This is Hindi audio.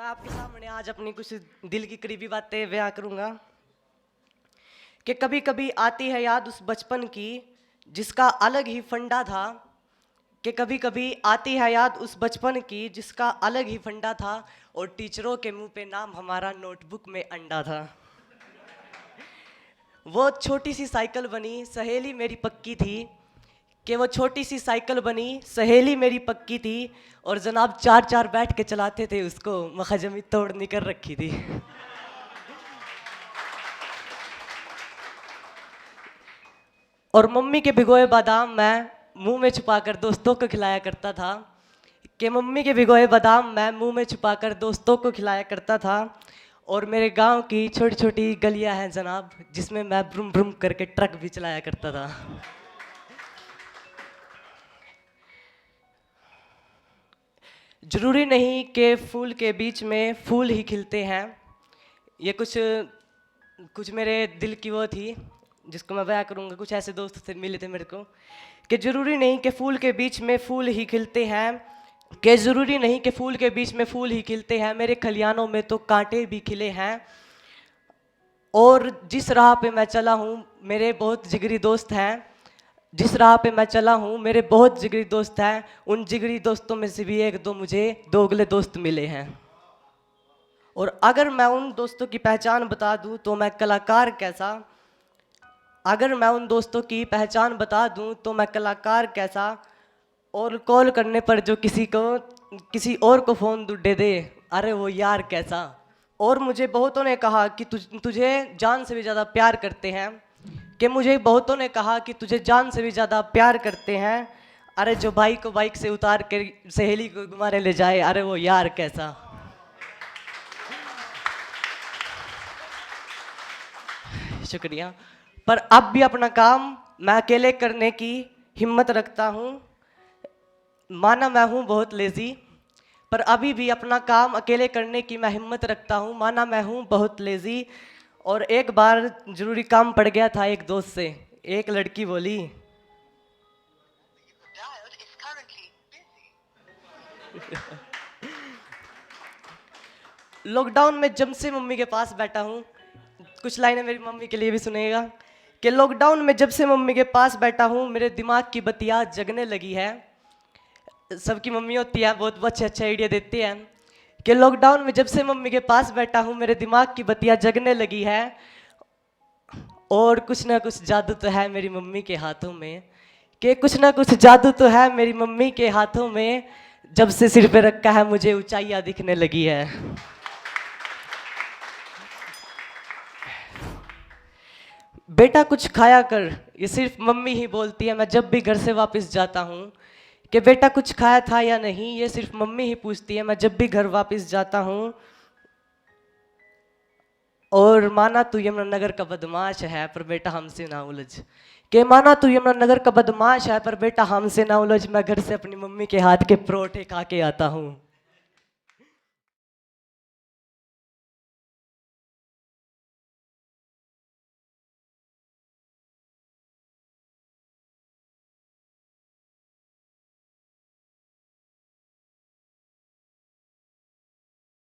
मैं आपके सामने आज अपनी कुछ दिल की करीबी बातें बयां करूंगा कि कभी कभी आती है याद उस बचपन की जिसका अलग ही फंडा था। कि कभी कभी आती है याद उस बचपन की जिसका अलग ही फंडा था और टीचरों के मुंह पे नाम हमारा नोटबुक में अंडा था। वो छोटी सी साइकिल बनी सहेली मेरी पक्की थी। कि वो छोटी सी साइकिल बनी सहेली मेरी पक्की थी और जनाब चार चार बैठ के चलाते थे उसको मखजमी तोड़ निकर रखी थी। और मम्मी के भिगोए बादाम मैं मुंह में छुपाकर दोस्तों को खिलाया करता था। कि मम्मी के भिगोए बादाम मैं मुंह में छुपाकर दोस्तों को खिलाया करता था। और मेरे गांव की छोटी छोटी गलियां हैं जनाब जिसमें मैं ब्रुम ब्रुम करके ट्रक भी चलाया करता था। जरूरी नहीं कि फूल के बीच में फूल ही खिलते हैं। ये कुछ कुछ मेरे दिल की वो थी जिसको मैं बयां करूँगा। कुछ ऐसे दोस्त से मिले थे मेरे को कि जरूरी नहीं कि फूल के बीच में फूल ही खिलते हैं। कि जरूरी नहीं कि फूल के बीच में फूल ही खिलते हैं, मेरे खलियानों में तो कांटे भी खिले हैं। और जिस राह पे मैं चला हूँ मेरे बहुत जिगरी दोस्त हैं। जिस राह पे मैं चला हूँ मेरे बहुत जिगरी दोस्त हैं। उन जिगरी दोस्तों में से भी एक दो मुझे दोगले दोस्त मिले हैं। और अगर मैं उन दोस्तों की पहचान बता दूं तो मैं कलाकार कैसा। अगर मैं उन दोस्तों की पहचान बता दूं तो मैं कलाकार कैसा। और कॉल करने पर जो किसी और को फ़ोन दे दे, अरे वो यार कैसा। और मुझे बहुतों ने कहा कि तुझे जान से भी ज़्यादा प्यार करते हैं। कि मुझे बहुतों ने कहा कि तुझे जान से भी ज़्यादा प्यार करते हैं। अरे जो भाई को बाइक से उतार कर सहेली को घुमाने ले जाए, अरे वो यार कैसा। शुक्रिया। पर अब भी अपना काम मैं अकेले करने की हिम्मत रखता हूँ। माना मैं हूँ बहुत लेज़ी पर अभी भी अपना काम अकेले करने की मैं हिम्मत रखता हूँ। माना मैं हूँ बहुत लेज़ी। और एक बार जरूरी काम पड़ गया था एक दोस्त से। एक लड़की बोली लॉकडाउन में जब से मम्मी के पास बैठा हूँ, कुछ लाइनें मेरी मम्मी के लिए भी सुनेगा। कि लॉकडाउन में जब से मम्मी के पास बैठा हूँ मेरे दिमाग की बत्तियाँ जगने लगी है। सबकी मम्मी होती है बहुत अच्छे अच्छे आइडिया देती हैं। कि लॉकडाउन में जब से मम्मी के पास बैठा हूँ मेरे दिमाग की बत्तियाँ जगने लगी है। और कुछ ना कुछ जादू तो है मेरी मम्मी के हाथों में। कि कुछ ना कुछ जादू तो है मेरी मम्मी के हाथों में। जब से सिर पे रखा है मुझे ऊंचाइयां दिखने लगी है। बेटा कुछ खाया कर, ये सिर्फ मम्मी ही बोलती है मैं जब भी घर से वापस जाता हूँ। कि बेटा कुछ खाया था या नहीं, ये सिर्फ मम्मी ही पूछती है मैं जब भी घर वापस जाता हूँ। और माना तू यमुनानगर का बदमाश है पर बेटा हमसे ना उलझ। के माना तू यमुनानगर का बदमाश है पर बेटा हमसे ना उलझ, मैं घर से अपनी मम्मी के हाथ के परोठे खा के आता हूँ।